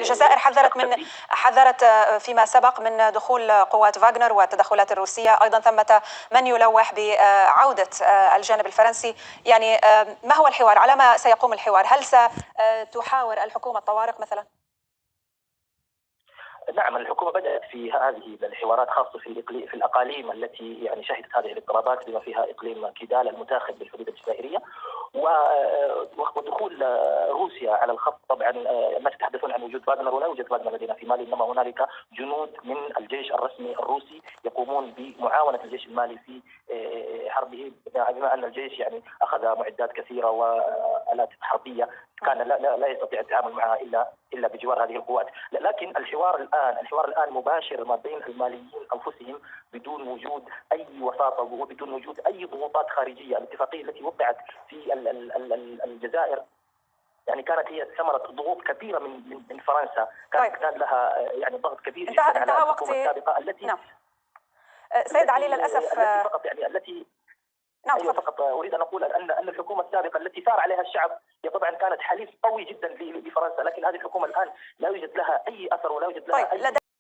الجزائر حذرت فيما سبق من دخول قوات فاغنر والتدخلات الروسية، أيضا ثمة من يلوح بعودة الجانب الفرنسي. يعني ما هو الحوار؟ على ما سيقوم الحوار؟ هل ستحاور الحكومة الطوارق مثلا؟ نعم، الحكومة بدأت في هذه الحوارات خاصة في الأقاليم التي يعني شهدت هذه الاضطرابات، بما فيها إقليم كيدال المتاخم بالحدود الجزائرية، ودخول روسيا على الخط. طبعا الناس يتحدثون عن وجود فاغنر، ولا يوجد فاغنر لدينا في مالي، انما هنالك جنود من الجيش الرسمي الروسي يقومون بمعاونة الجيش المالي في حربه، بما ان الجيش يعني اخذ معدات كثيرة وآلات حربية كان لا يستطيع التعامل معها الا بجوار هذه القوات. لكن الحوار الان مباشر ما بين الماليين انفسهم بدون وجود اي وساطه وبدون وجود اي ضغوطات خارجيه. الاتفاقيه التي وقعت في الجزائر يعني كانت هي ثمره ضغوط كبيره من فرنسا، كان لها يعني ضغط كبير جدا على الحكومه السابقه التي نعم. سيد علي للاسف التي فقط يعني التي نعم أيوة فقط أريد أن أقول أن الحكومة السابقة التي ثار عليها الشعب هي طبعا كانت حليف قوي جدا لفرنسا، لكن هذه الحكومة الآن لا يوجد لها أي أثر ولا يوجد لها أي